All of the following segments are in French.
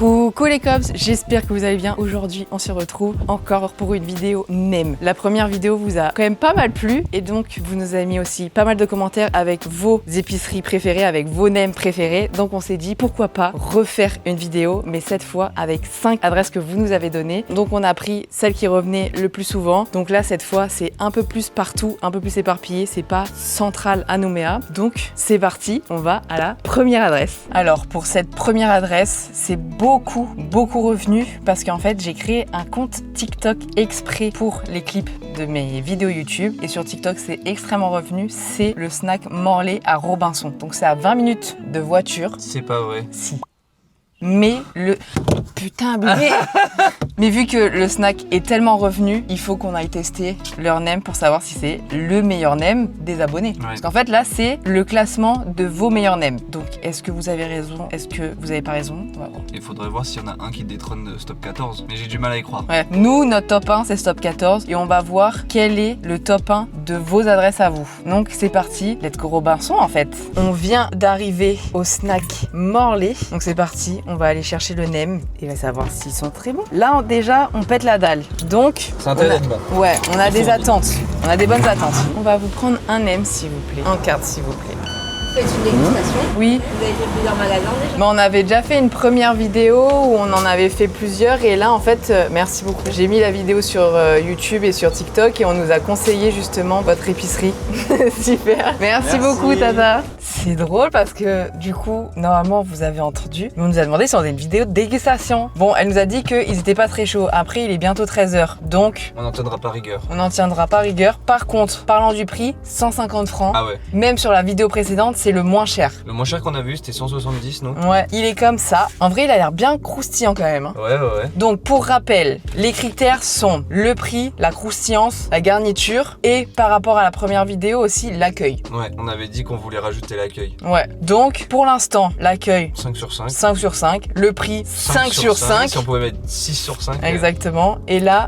Coucou les cops, j'espère que vous allez bien. Aujourd'hui, on se retrouve encore pour une vidéo NEM. La première vidéo vous a quand même pas mal plu et donc vous nous avez mis aussi pas mal de commentaires avec vos épiceries préférées, avec vos NEM préférés. Donc on s'est dit pourquoi pas refaire une vidéo, mais cette fois avec 5 adresses que vous nous avez données. Donc on a pris celles qui revenaient le plus souvent. Donc là, cette fois, c'est un peu plus partout, un peu plus éparpillé. C'est pas central à Nouméa. Donc c'est parti, on va à la première adresse. Alors pour cette première adresse, c'est beaucoup revenu parce qu'en fait j'ai créé un compte TikTok exprès pour les clips de mes vidéos YouTube et sur TikTok c'est extrêmement revenu. C'est le snack Morlaix à Robinson. Donc c'est à 20 minutes de voiture. C'est pas vrai. Si. Mais le... Putain, bébé. Mais vu que le snack est tellement revenu, il faut qu'on aille tester leur NEM pour savoir si c'est le meilleur NEM des abonnés. Ouais. Parce qu'en fait, là, c'est le classement de vos meilleurs NEM. Donc, est-ce que vous avez raison? Est-ce que vous avez pas raison? On va voir. Il faudrait voir s'il y en a un qui détrône Stop 14. Mais j'ai du mal à y croire. Ouais. Nous, notre top 1, c'est Stop 14. Et on va voir quel est le top 1 de vos adresses à vous. Donc, c'est parti. Let's go Robinson, en fait. On vient d'arriver au snack Morlaix. Donc, c'est parti. On va aller chercher le NEM et on va savoir s'ils sont très bons. Là, déjà, on pète la dalle. Donc, c'est intéressant. Ouais, on a des attentes. On a des bonnes attentes. On va vous prendre un NEM, s'il vous plaît. En carte, s'il vous plaît. Vous faites une dégustation? Oui. Vous avez fait plusieurs magasins déjà? Mais on avait déjà fait une première vidéo où on en avait fait plusieurs et là en fait, merci beaucoup. J'ai mis la vidéo sur YouTube et sur TikTok et on nous a conseillé justement votre épicerie. Super. Merci beaucoup Tata. C'est drôle parce que du coup, normalement vous avez entendu, mais on nous a demandé si on faisait une vidéo de dégustation. Bon, elle nous a dit qu'ils étaient pas très chauds. Après, il est bientôt 13h. Donc, on n'en tiendra pas rigueur. On n'en tiendra pas rigueur. Par contre, parlant du prix, 150 francs. Ah ouais. Même sur la vidéo précédente, c'est le moins cher. Le moins cher qu'on a vu, c'était 170, non? Ouais, il est comme ça. En vrai, il a l'air bien croustillant quand même. Hein. Ouais. Donc, pour rappel, les critères sont le prix, la croustillance, la garniture et par rapport à la première vidéo aussi, l'accueil. Ouais, on avait dit qu'on voulait rajouter l'accueil. Ouais, donc pour l'instant, l'accueil 5 sur 5. 5 sur 5. Le prix 5 sur 5. Si on pouvait mettre 6 sur 5. Exactement. Et là,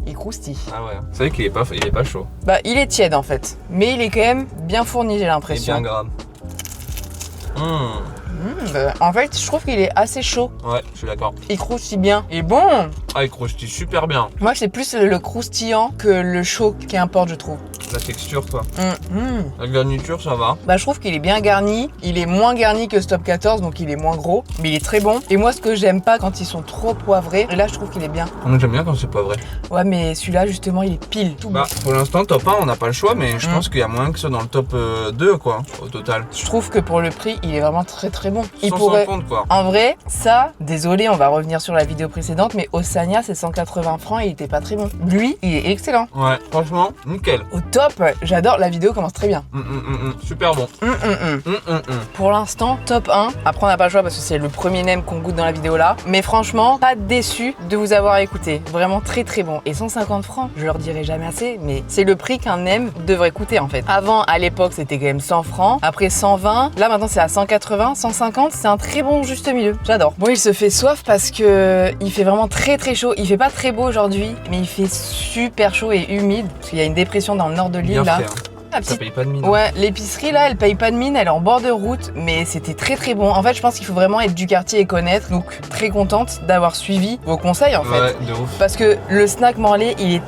il croustille. Ah ouais. C'est vrai qu'il est pas chaud. Bah, il est tiède en fait. Mais il est quand même bien fourni, j'ai l'impression. Et bien gras. En fait, je trouve qu'il est assez chaud. Ouais, je suis d'accord. Il croustille bien. Il est bon. Ah, il croustille super bien. Moi, c'est plus le croustillant que le chaud qui importe, je trouve. La texture, quoi. La garniture, ça va. Bah, je trouve qu'il est bien garni. Il est moins garni que Stop 14, donc il est moins gros. Mais il est très bon. Et moi, ce que j'aime pas quand ils sont trop poivrés, et là, je trouve qu'il est bien. Moi, j'aime bien quand c'est pas vrai. Ouais, mais celui-là, justement, il est pile. Tout bah, pour l'instant, top 1, on n'a pas le choix, mais je pense qu'il y a moyen que ce soit dans le top 2, quoi, au total. Je trouve que pour le prix, il est vraiment très bon. Il 100 pourrait... compte, quoi. En vrai, ça, désolé, on va revenir sur la vidéo précédente, mais Osania, c'est 180 francs et il était pas très bon. Lui, il est excellent. Ouais, franchement, nickel. Au top, j'adore, la vidéo commence très bien. Super bon. Pour l'instant, top 1. Après, on n'a pas le choix parce que c'est le premier NEM qu'on goûte dans la vidéo là. Mais franchement, pas déçu de vous avoir écouté. Vraiment très bon. Et 150 francs, je leur dirai jamais assez, mais c'est le prix qu'un NEM devrait coûter en fait. Avant, à l'époque, c'était quand même 100 francs. Après 120. Là, maintenant, c'est à 180, 150. C'est un très bon juste milieu. J'adore. Bon, il se fait soif parce que il fait vraiment très chaud. Il fait pas très beau aujourd'hui, mais il fait super chaud et humide. Parce qu'il y a une dépression dans le nord de l'île là. Ça paye pas de mine. Ouais, l'épicerie là, elle paye pas de mine, elle est en bord de route, mais c'était très bon. En fait, je pense qu'il faut vraiment être du quartier et connaître. Donc, très contente d'avoir suivi vos conseils en fait. Ouais, de ouf. Parce que le snack Morlaix, il est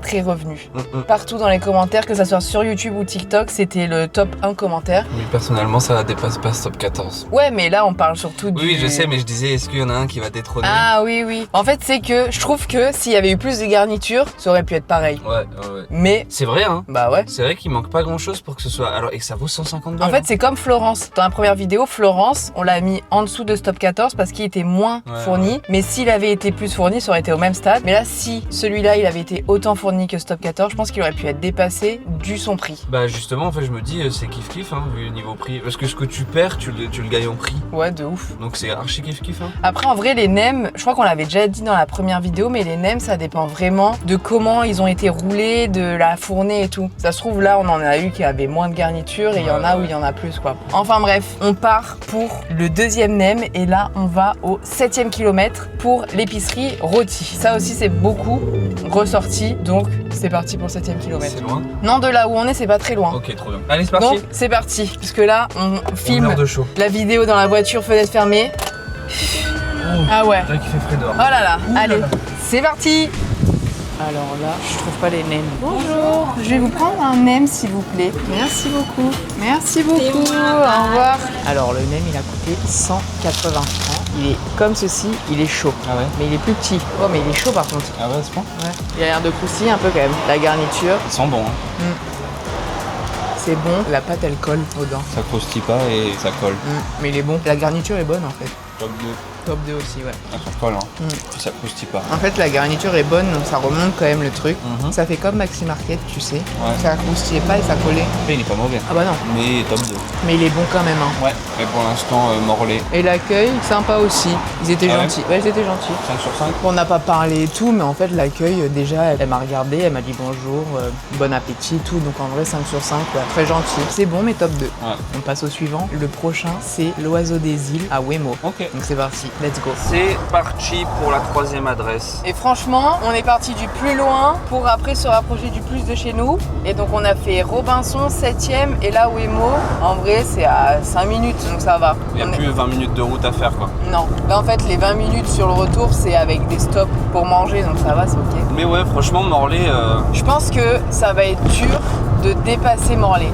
très revenu. Partout dans les commentaires, que ça soit sur YouTube ou TikTok, c'était le top 1 commentaire. Mais personnellement, ça dépasse pas ce top 14. Ouais, mais là, on parle surtout du... Oui, je sais, mais je disais, est-ce qu'il y en a un qui va détrôner? Ah oui. En fait, c'est que je trouve que s'il y avait eu plus de garnitures, ça aurait pu être pareil. Ouais. Mais... C'est vrai, hein? Bah ouais. C'est vrai qu'il manque pas grand-chose pour que ce soit... Alors, et que ça vaut 150 balles. En fait, c'est comme Florence. Dans la première vidéo, Florence, on l'a mis en dessous de Stop 14 parce qu'il était moins fourni. Mais s'il avait été plus fourni, ça aurait été au même stade. Mais là, si celui-là, il avait été autant fourni que Stop 14, je pense qu'il aurait pu être dépassé dû son prix. Bah justement, en fait, je me dis, c'est kiff-kiff, hein, vu le niveau prix. Parce que ce que tu perds, tu le gagnes en prix. Ouais, de ouf. Donc c'est archi kiff-kiff, hein. Après, en vrai, les NEM, je crois qu'on l'avait déjà dit dans la première vidéo, mais les NEM, ça dépend vraiment de comment ils ont été roulés, de la fournée et tout. Ça se trouve, là, on en a eu qui avait moins de garniture et il y en a où il y en a plus, quoi. Enfin bref, on part pour le deuxième NEM et là, on va au 7e kilomètre pour l'épicerie Rôti. Ça aussi, c'est beaucoup ressorti, donc c'est parti pour le 7e kilomètre. C'est loin? Non, de là où on est, c'est pas très loin. Ok, trop bien. Allez, c'est parti. Donc, c'est parti, puisque là, on filme de chaud. la vidéo dans la voiture, fenêtre fermée. Ah ouais. C'est vrai qu'il fait frais dehors. Oh là là, Ouh là allez, là. c'est parti. Alors là, je trouve pas les nems. Bonjour, je vais vous prendre un nem s'il vous plaît. Merci beaucoup. Merci beaucoup. Au revoir. Alors le nem, il a coûté 180 francs. Il est comme ceci, il est chaud. Ah ouais. Mais il est plus petit. Oh mais il est chaud par contre. Ah ouais, c'est bon. Ouais. Il a l'air de croustiller un peu quand même. La garniture, Ils sont bons, hein. c'est bon. La pâte elle colle aux dents. Ça croustille pas et ça colle. Mais il est bon. La garniture est bonne en fait. Top 2. Top 2 aussi, ouais. Ça colle, hein. Puis ça croustille pas. En fait, la garniture est bonne, donc ça remonte quand même le truc. Mhm. Ça fait comme Maxi Market, tu sais. Ouais. Ça croustillait pas et ça collait. Après, il est pas mauvais. Ah bah non. Mais top 2. Mais il est bon quand même, hein. Ouais. Et pour l'instant, morlaix. Et l'accueil, sympa aussi. Ils étaient Ah ouais gentils. Ouais, ils étaient gentils. 5 sur 5. On n'a pas parlé et tout, mais en fait, l'accueil, déjà, elle m'a regardé, elle m'a dit bonjour, bon appétit, tout. Donc en vrai, 5 sur 5, ouais. Très gentil. C'est bon, mais top 2. Ouais. On passe au suivant. Le prochain, c'est l'Oiseau des Îles à Wemo. Ok. Donc c'est parti, let's go. C'est parti pour la 3e adresse. Et franchement, on est parti du plus loin pour après se rapprocher du plus de chez nous. Et donc on a fait Robinson 7ème et là Wemo. En vrai, c'est à 5 minutes, donc ça va. Il n'y a plus 20 minutes de route à faire, quoi. Non. Là en fait, les 20 minutes sur le retour, c'est avec des stops pour manger, donc ça va, c'est ok. Mais ouais, franchement, morlaix, Je pense que ça va être dur de dépasser Morlaix.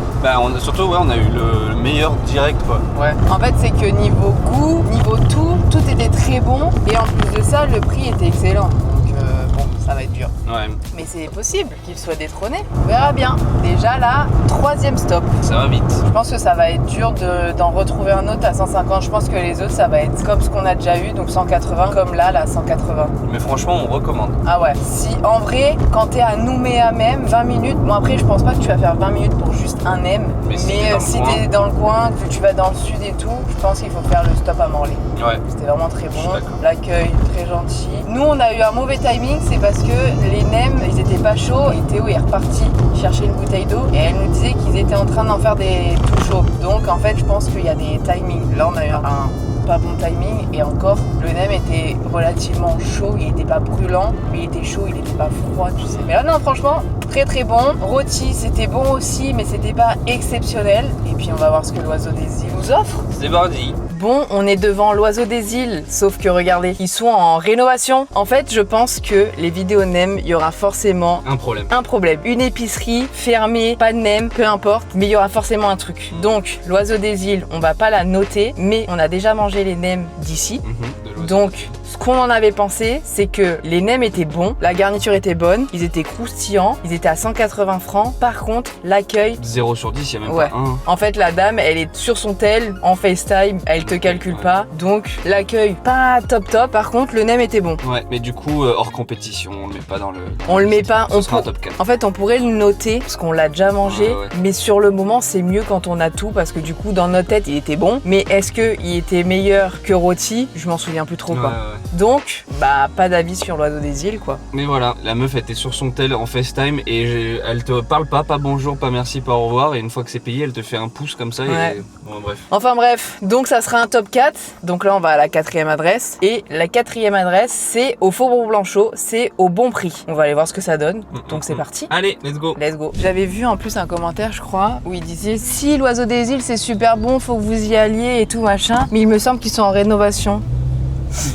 surtout, ouais, on a eu le meilleur direct, quoi. Ouais. En fait, c'est que niveau goût, niveau tout était très bon. Et en plus de ça, le prix était excellent. Donc bon, ça va être dur. Ouais, Mais c'est possible qu'il soit détrôné. On verra bien. Déjà là, 3e stop. ça va vite. Je pense que ça va être dur d'en retrouver un autre à 150. Je pense que les autres, ça va être comme ce qu'on a déjà eu, donc 180, comme là, 180. Mais franchement, on recommande. Ah ouais. Si, en vrai, quand t'es à Nouméa même, 20 minutes, bon après, je pense pas que tu vas faire 20 minutes pour juste un M. Mais si t'es si t'es dans le coin. dans le coin, que tu vas dans le sud et tout, je pense qu'il faut faire le stop à Morlaix. Ouais. C'était vraiment très Je suis bon. d'accord. L'accueil, très gentil. Nous, on a eu un mauvais timing, c'est parce que les nems, ils étaient pas chauds et Théo est reparti chercher une bouteille d'eau et elle nous disait qu'ils étaient en train d'en faire des tout chauds. Donc, en fait, je pense qu'il y a des timings. Là, on a eu un pas bon timing et encore, le nem était relativement chaud, il était pas brûlant, mais il était chaud, il était pas froid, tu sais. Mais là, non, franchement, très très bon. Rôti, c'était bon aussi, mais c'était pas exceptionnel. Et puis, on va voir ce que l'Oiseau des Îles nous offre. C'est parti. Bon, on est devant l'Oiseau des Îles, sauf que regardez, ils sont en rénovation. En fait, je pense que les vidéos nem, il y aura forcément Un problème. un problème. Une épicerie fermée, pas de nem, peu importe, mais il y aura forcément un truc. Donc, l'Oiseau des Îles, on va pas la noter, mais on a déjà mangé les nems d'ici. De l'oiseau. Donc, ce qu'on en avait pensé, c'est que les nems étaient bons, la garniture était bonne, ils étaient croustillants, ils étaient à 180 francs. Par contre, l'accueil, 0 sur 10, il n'y a même ouais. pas un. En fait, la dame, elle est sur son tel, en FaceTime, elle te calcule pas. Donc, l'accueil, pas top top. Par contre, le nem était bon. Ouais, mais du coup, hors compétition, on le met pas dans le. On le met pas, Ce on sera un pour- top 4. En fait, on pourrait le noter parce qu'on l'a déjà mangé, Ouais. mais sur le moment, c'est mieux quand on a tout parce que du coup, dans notre tête, il était bon. Mais est-ce qu'il était meilleur que rôti? Je m'en souviens plus trop, quoi. Ouais. Donc, bah, pas d'avis sur l'Oiseau des Îles, quoi. Mais voilà, la meuf était sur son tel en FaceTime et elle te parle pas bonjour, pas merci, pas au revoir. Et une fois que c'est payé, elle te fait un pouce comme ça. Ouais. Et bon, bref. Enfin bref, donc ça sera un top 4. Donc là, on va à la 4e adresse. Et la 4e adresse, c'est au Faubourg Blanchot, c'est au bon prix. On va aller voir ce que ça donne. Donc c'est parti. Allez, let's go. Let's go. J'avais vu en plus un commentaire, je crois, où il disait si l'Oiseau des Îles c'est super bon, faut que vous y alliez et tout machin. Mais il me semble qu'ils sont en rénovation.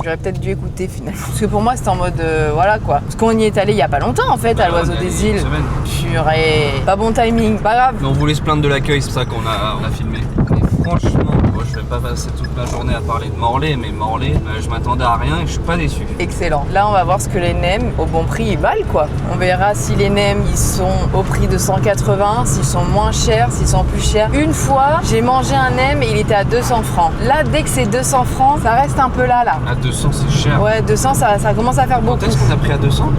J'aurais peut-être dû écouter finalement. Parce que pour moi c'était en mode voilà quoi. Parce qu'on y est allé il y a pas longtemps en fait à l'Oiseau des Îles. Purée. Pas bon timing, pas grave. Mais on voulait se plaindre de l'accueil, c'est pour ça qu'on a filmé. Et franchement, moi je vais pas passer toute la journée à parler de Morlaix, mais Morlaix, je m'attendais à rien et je suis pas déçu. Excellent. Là, on va voir ce que les nems, au bon prix, ils valent quoi. On verra si les nems, ils sont au prix de 180, s'ils sont moins chers, s'ils sont plus chers. Une fois, j'ai mangé un nem et il était à 200 francs. Là, dès que c'est 200 francs, ça reste un peu là. À 200, c'est cher. Ouais, 200, ça commence à faire beaucoup. Quand est-ce qu'on a pris à 200?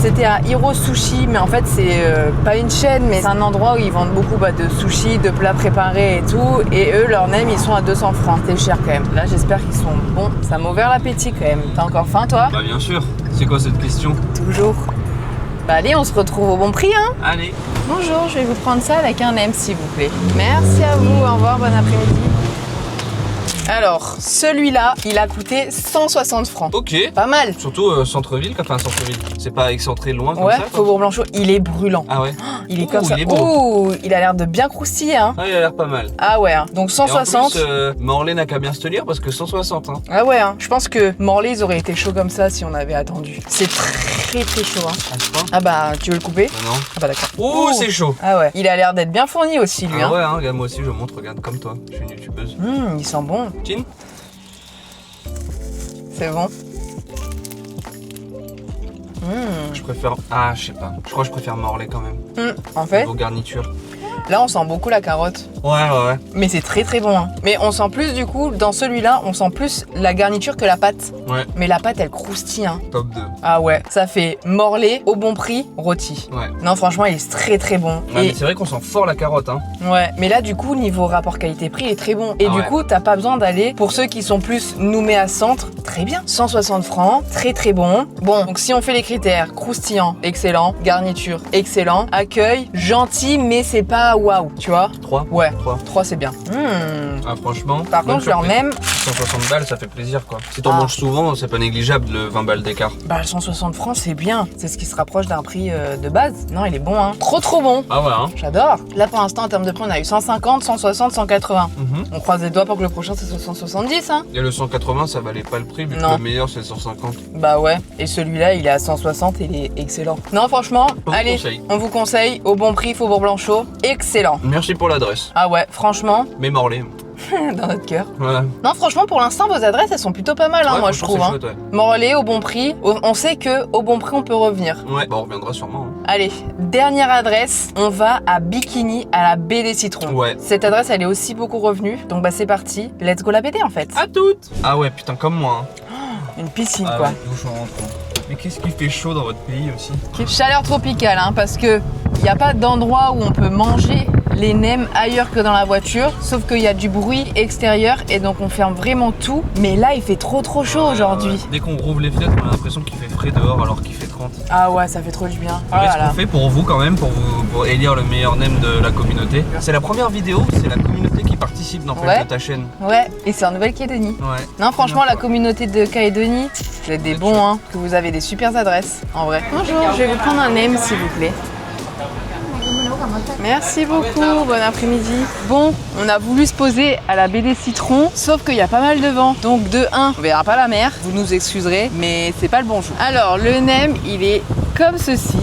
C'était à Hiro Sushi, mais en fait, c'est pas une chaîne, mais c'est un endroit où ils vendent beaucoup de sushi, de plats préparés et tout. Et eux, leurs nems, ils sont à 200 francs. C'est cher quand même. Là, j'espère qu'ils sont bons. Ça m'a ouvert l'appétit quand même. T'as encore faim, toi? Bah bien sûr. C'est quoi cette question? Toujours. Bah allez, on se retrouve au bon prix, hein. Allez. Bonjour, je vais vous prendre ça avec un nem, s'il vous plaît. Merci à vous, au revoir, bon après-midi. Alors, celui-là, il a coûté 160 francs. Ok. Pas mal. Surtout centre-ville, enfin centre-ville. C'est pas excentré loin comme Ouais, ça quoi. Faubourg Blanchot, il est brûlant. Ah ouais. Il est comme ça. Il est beau. Ouh, il a l'air de bien croustiller. Hein. Ah, il a l'air pas mal. Ah ouais, hein. Donc Et en 160. plus, Morlaix n'a qu'à bien se tenir parce que 160. Hein. Ah ouais, hein. Je pense que Morlaix, ils auraient été chauds comme ça si on avait attendu. C'est très très chaud. Hein. À ce point. Ah bah, tu veux le couper? Ah non. Ah bah d'accord. Oh, c'est chaud. Ah ouais, il a l'air d'être bien fourni aussi lui. Ah Hein. ouais, hein, regarde, moi aussi je montre, regarde comme toi. Je suis une youtubeuse. Il sent bon. Chin. C'est bon. Je préfère. Ah, je sais pas. Je crois que je préfère Morlaix quand même. En fait, Vos garnitures. là on sent beaucoup la carotte. Ouais. Mais c'est très très bon. Hein. Mais on sent plus du coup, dans celui-là, on sent plus la garniture que la pâte. Ouais. Mais la pâte elle croustille. Hein. Top 2. Ah ouais, ça fait Morlaix au bon prix, rôti. Ouais. Non franchement il est très très bon. Ouais, Et mais c'est vrai qu'on sent fort la carotte, hein. ouais, mais là du coup niveau rapport qualité-prix il est très bon. Et Ah du ouais. coup t'as pas besoin d'aller, pour ceux qui sont plus Nouméa centre, très bien. 160 francs, très très bon. Bon, donc si on fait les critères, croustillant, excellent, garniture, excellent, accueil, gentil mais c'est pas waouh, tu vois. 3. Ouais, 3. 3 c'est bien. Ah, franchement. Par bonne contre je leur surprise. même, 160 balles, ça fait plaisir quoi. Si t'en Ah. manges souvent, c'est pas négligeable le 20 balles d'écart. bah 160 francs c'est bien. C'est ce qui se rapproche d'un prix de base. Non il est bon hein. Trop trop bon. Ah ouais, hein. J'adore. Là pour l'instant en termes de prix on a eu 150, 160, 180. Mhm. On croise les doigts pour que le prochain c'est 170 hein. Et le 180, ça valait pas le prix, vu que Non. le meilleur c'est le 150. Bah ouais, et celui-là il est à 160 et il est excellent. Non franchement, On vous allez, conseille. on vous conseille, au bon prix, Faubourg Blanchot, excellent. Merci pour l'adresse. Ah ouais, franchement, Mais Morlaix. dans notre cœur. Voilà. Non franchement pour l'instant vos adresses elles sont plutôt pas mal hein, Ouais, moi je franchement, trouve. c'est Hein. chouette, Morlaix, au bon prix, on sait que au bon prix on peut revenir. ouais. Bon, on reviendra sûrement. Hein. Allez, dernière adresse, on va à Bikini à la baie des Citrons. Ouais. Cette adresse elle est aussi beaucoup revenue, donc bah c'est parti, let's go la BD en fait. À toutes. Ah ouais, putain, comme moi. Hein. Une piscine Ah quoi. ouais, douche en rentrant. Mais qu'est-ce qui fait chaud dans votre pays aussi? Chaleur tropicale, hein, parce que il n'y a pas d'endroit où on peut manger les nems ailleurs que dans la voiture, sauf qu'il y a du bruit extérieur et donc on ferme vraiment tout. Mais là, il fait trop chaud aujourd'hui. Dès qu'on rouvre les fenêtres, on a l'impression qu'il fait frais dehors alors qu'il fait 30. Ah ouais, ça fait trop du bien. Oh Qu'est-ce là là. qu'on fait pour vous quand même, pour élire le meilleur nem de la communauté? C'est la première vidéo, c'est la communauté qui participe dans Ouais. de ta chaîne. Ouais, et c'est en Nouvelle-Calédonie. Ouais. Non, franchement, Première la fois. communauté de Calédonie, vous êtes des Vous êtes bons, chouette. hein, que vous avez des super adresses, en vrai. Bonjour, je vais vous prendre un nem, s'il vous plaît. Merci beaucoup, bon après-midi. Bon, on a voulu se poser à la baie des Citrons, sauf qu'il y a pas mal de vent. Donc de 1, on verra pas la mer, vous nous excuserez, mais c'est pas le bon jour. Alors, le nem, il est comme ceci.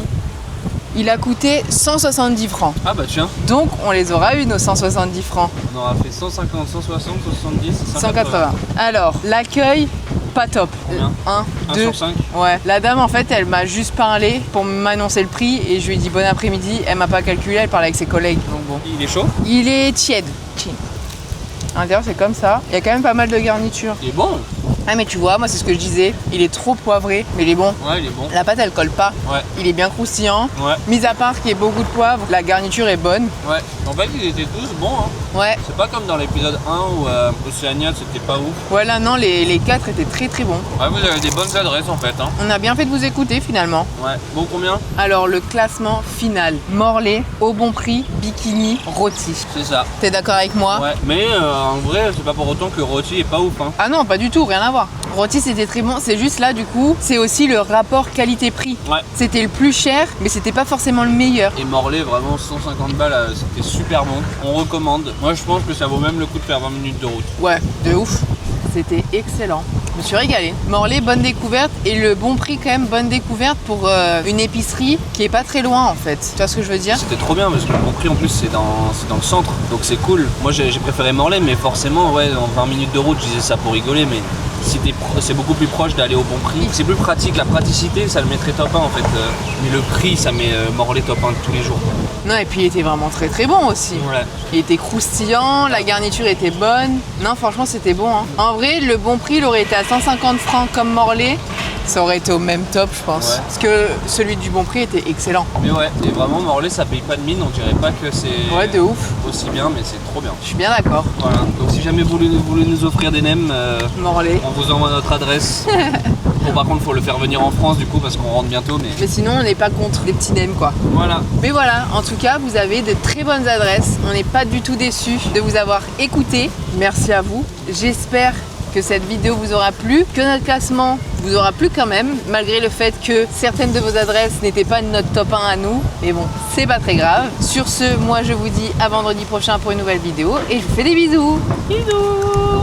Il a coûté 170 francs. Ah bah tiens, Donc, on les aura eu, nos 170 francs. on aura fait 150, 160, 170, 180. Alors, l'accueil, pas top. Combien 1, 1 2. sur 5. Ouais, la dame en fait elle m'a juste parlé pour m'annoncer le prix et je lui ai dit bon après-midi, elle m'a pas calculé, elle parlait avec ses collègues donc bon. Il est chaud? Il est tiède. À l'intérieur c'est comme ça, il y a quand même pas mal de garniture. Il est bon. Ah mais tu vois, moi c'est ce que je disais, il est trop poivré mais il est bon. Ouais, il est bon. La pâte elle colle pas, Ouais, il est bien croustillant. ouais, Mis à part qu'il y ait beaucoup de poivre, la garniture est bonne. ouais. En fait, ils étaient tous bons. Hein. Ouais, C'est pas comme dans l'épisode 1 où Océania c'était pas ouf. voilà, non, les 4 étaient très très bons. Ouais, vous avez des bonnes adresses en fait. Hein. On a bien fait de vous écouter finalement. Ouais. Bon, combien? Alors le classement final, Morlaix, au bon prix, bikini, rôti. C'est ça. T'es d'accord avec moi? Ouais. Mais en vrai, c'est pas pour autant que rôti est pas ouf. Hein. Ah non, pas du tout, rien à voir. Rôti c'était très bon, c'est juste là du coup, c'est aussi le rapport qualité-prix. Ouais. C'était le plus cher, mais c'était pas forcément le meilleur. Et Morlaix, vraiment 150 balles, c'était super bon. On recommande. Moi, je pense que ça vaut même le coup de faire 20 minutes de route. Ouais, de ouf. C'était excellent. Je me suis régalée. Morlaix, bonne découverte. Et le bon prix quand même, bonne découverte pour une épicerie qui est pas très loin en fait. Tu vois ce que je veux dire? C'était trop bien parce que le bon prix en plus c'est dans le centre, donc c'est cool. Moi j'ai préféré Morlaix, mais forcément ouais, en 20 minutes de route, je disais ça pour rigoler, mais si c'est beaucoup plus proche d'aller au bon prix. C'est plus pratique, la praticité ça le mettrait top 1 en fait, mais le prix ça met Morlaix top 1 de tous les jours. Non, et puis il était vraiment très très bon aussi. Ouais. Il était croustillant, la garniture était bonne. Non, franchement, c'était bon. Hein. En vrai, le bon prix, il aurait été à 150 francs comme Morlaix. Ça aurait été au même top, je pense. Ouais. Parce que celui du bon prix était excellent. Mais ouais, et vraiment Morlaix ça paye pas de mine, on dirait pas que c'est Ouais, de ouf. aussi bien, mais c'est trop bien. Je suis bien d'accord. Voilà, donc si jamais vous voulez nous offrir des nems, Morlaix. on vous envoie notre adresse. Bon, par contre, faut le faire venir en France du coup parce qu'on rentre bientôt. Mais sinon, on n'est pas contre des petits nems quoi. Voilà. Mais voilà, en tout cas, vous avez de très bonnes adresses. On n'est pas du tout déçus de vous avoir écouté. Merci à vous. J'espère que cette vidéo vous aura plu, que notre classement vous aura plu quand même, malgré le fait que certaines de vos adresses n'étaient pas notre top 1 à nous. Mais bon, c'est pas très grave. Sur ce, moi je vous dis à vendredi prochain pour une nouvelle vidéo et je vous fais des bisous. Bisous.